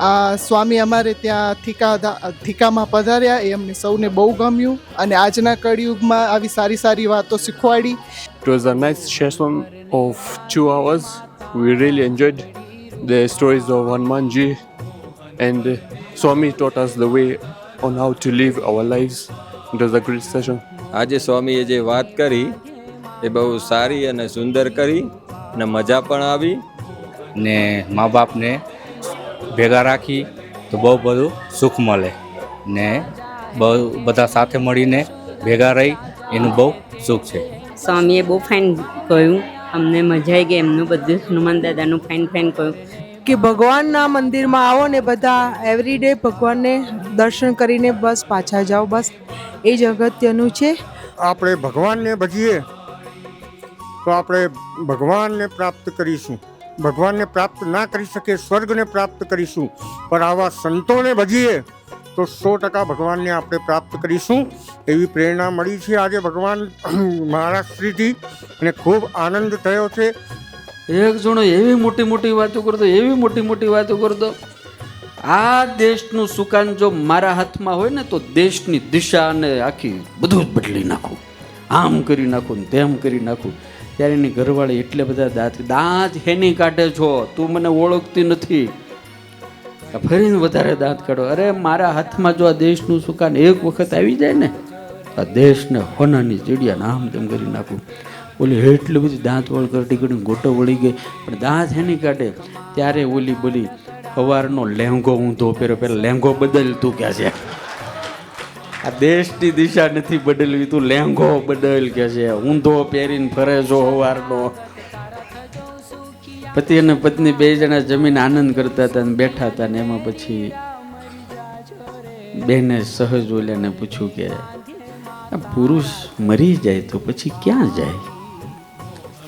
આ સ્વામી અમારે ત્યાં થીકામાં પધાર્યા એ અમને સૌને બહુ ગમ્યું અને આજના કળિયુગમાં આવી સારી સારી વાતો શીખવાડી. It was a nice session of 2 hours. We really enjoyed the stories of Hanumanji and Swami taught us the way on how to live our lives. It was a great session. આજે સ્વામીએ જે વાત કરી એ બહુ સારી અને સુંદર કરી અને મજા પણ આવી ને મા બાપને ભેગા રાખી તો બહુ બધું સુખ મળે ને બહુ બધા સાથે મળીને ભેગા રહી એનું બહુ સુખ છે. સ્વામીએ બહુ ફાઇન કહ્યું, અમને મજા આવી ગઈ. એમનું બધું હનુમાન દાદાનું ફાઇન કહ્યું કે ભગવાનના મંદિરમાં આવો ને બધા એવરીડે ભગવાનને દર્શન કરીને બસ પાછા જાઓ, બસ એ જ અગત્યનું છે. આપણે ભગવાનને ભજીએ તો આપણે ભગવાનને પ્રાપ્ત કરીશું. ભગવાનને પ્રાપ્ત ના કરી શકીએ, સ્વર્ગને પ્રાપ્ત કરીશું, પણ આવા સંતોને ભજીએ તો 100% ભગવાનને આપણે પ્રાપ્ત કરીશું એવી પ્રેરણા મળી છે આજે ભગવાન મહારાજશ્રીથી અને ખૂબ આનંદ થયો છે. એક જણો એવી મોટી મોટી વાતો કરતો, આ દેશનું સુકાન જો મારા હાથમાં હોય ને તો દેશની દિશા અને આખી બધું જ બદલી નાખું, આમ કરી નાખું ને તેમ કરી નાખું. ત્યારે એની ઘરવાળી એટલે બધા દાંત હેની કાઢે છો, તું મને ઓળખતી નથી, ફરીને વધારે દાંત કાઢો. અરે મારા હાથમાં જો આ દેશનું સુકાન એક વખત આવી જાય ને, આ દેશને હોનાની ચીડિયા આમ તેમ કરી નાખું. ઓલી એટલી બધી દાંત વળ કરતી કરીને ગોટો વળી ગઈ, પણ દાંત હેની કાઢે. ત્યારે ઓલી બોલી, સવારનો લહેંગો ઊંધો પહેરો, પેલા લહેંગો બદલ, તું ક્યાં છે? આ દેશની દિશા નથી બદલવી, તું લહેંગો બદલ કે છે. ઊંધો પહેરીને ફરે છો સવારનો. પતિ અને પત્ની બે જણા જમીન આનંદ કરતા હતા ને બેઠા હતા ને એમાં પછી બેને સહજ ઓલ્યાને પૂછ્યું કે આ પુરુષ મરી જાય તો પછી ક્યાં જાય?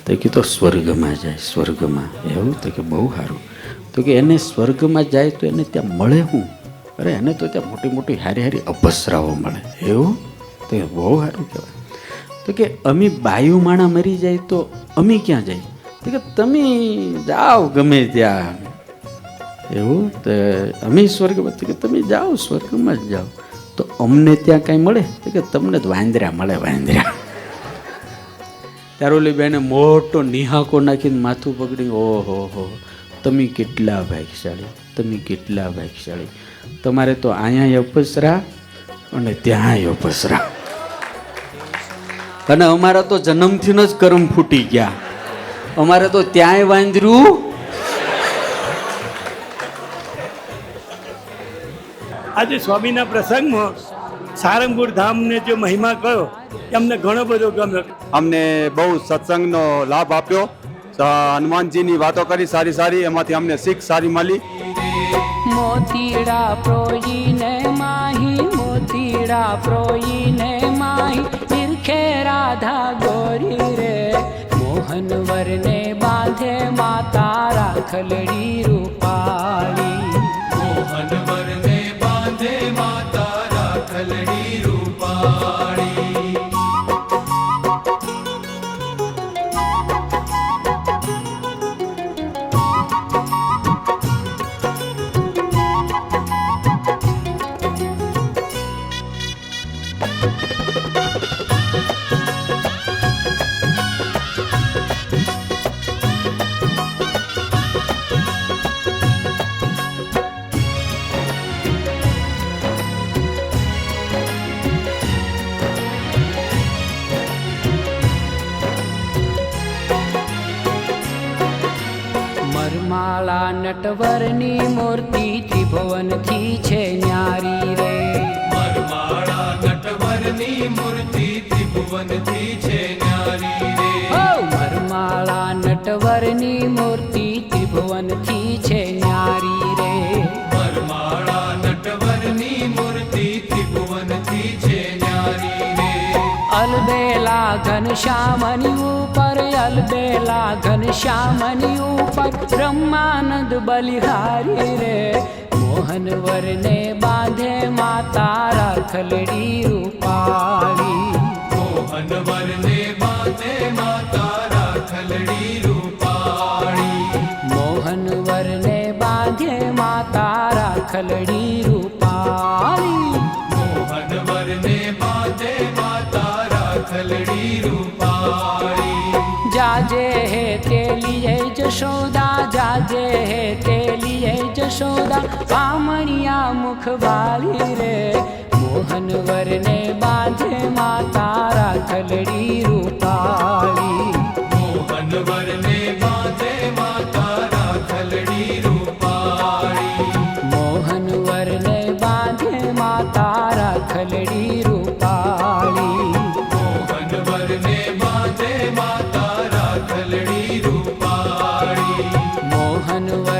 તો કે તો સ્વર્ગમાં જાય. સ્વર્ગમાં? એવું? તો કે બહુ સારું. તો કે એને સ્વર્ગમાં જાય તો એને ત્યાં મળે શું? અરે એને તો ત્યાં મોટી મોટી હારી હારી અપસરાઓ મળે. એવું? તો કે બહુ સારું કહેવાય. તો કે અમે બાયુ માણા મરી જાય તો અમે ક્યાં જાય? તો કે તમે જાઓ ગમે ત્યાં. એવું? તો અમે સ્વર્ગમાં? તો કે તમે જાઓ સ્વર્ગમાં જ જાઓ. તો અમને ત્યાં કાંઈ મળે? તો કે તમને તો વાંદરા મળે, વાંદરા. ત્યારે ઓલી બેને મોટો નિહાકો નાખીને માથું પકડી, ઓહો હો, તમે કેટલા ભાગ્યશાળી, તમે કેટલા ભાગ્યશાળી. તમારે તો અહીંયા અપસરા અને ત્યાં અપસરા, અને અમારા તો જન્મથી જ કરમ ફૂટી ગયા. અમારે તો ત્યાંય વાંદરું. આજે સ્વામીના પ્રસંગમાં સારંગપુર ધામને જે મહિમા કયો અમને ઘણો બધો ગમ્યો. અમને બહુ સત્સંગનો લાભ આપ્યો. હનુમાનજીની વાતો કરી સારી સારી, એમાંથી અમને શીખ સારી મળી. મોતીડા પ્રોઈને માહી, મોતીડા પ્રોઈને માહી, તીર્ખે રાધા ગોરી રે, મોહન વરને બાંધે માતા રાખલડી રૂપાળી. મોહન વરને બાંધે માતા રાખલડી રૂપાળી. મરમાળા નટવરની મૂર્તિ ત્રિભુવનથી છે ન્યારી રે. મરમાળા નટવરની મરમાળા નટવરની મૂર્તિ ત્રિભુવનથી છે ન્યારી રે. અલબેલા ઘનશ્યામની ઉપર, અલબેલા ઘનશ્યામની ઉપર બ્રહ્માનંદ બલિહારી રે. મોહન વરને બાંધે માતા રાખલડી રૂપાળી. મોહન વરને બાંધે માતા રાખલડી રૂપાળી. મોહન વરને બાંધે માતા રાખલડી રૂપાળી. મોહન વરને બાંધે માતા રાખલડી રૂપાળી. જાજે હે તેલીએ જશોદા, જાજે હે તેલીએ જશોદા, પામણિયા મુખ બાળી રે. મોહન વરને બાંધે માતા રાખલડી રૂપાળી. મોહન વરને બાંધે માતા રાખલડી રૂપાળી. મોહન વરને બાંધે માતા રાખલડી રૂપાળી. મોહન વરને બાંધે માતા રાખલડી રૂપાળી. મોહન વર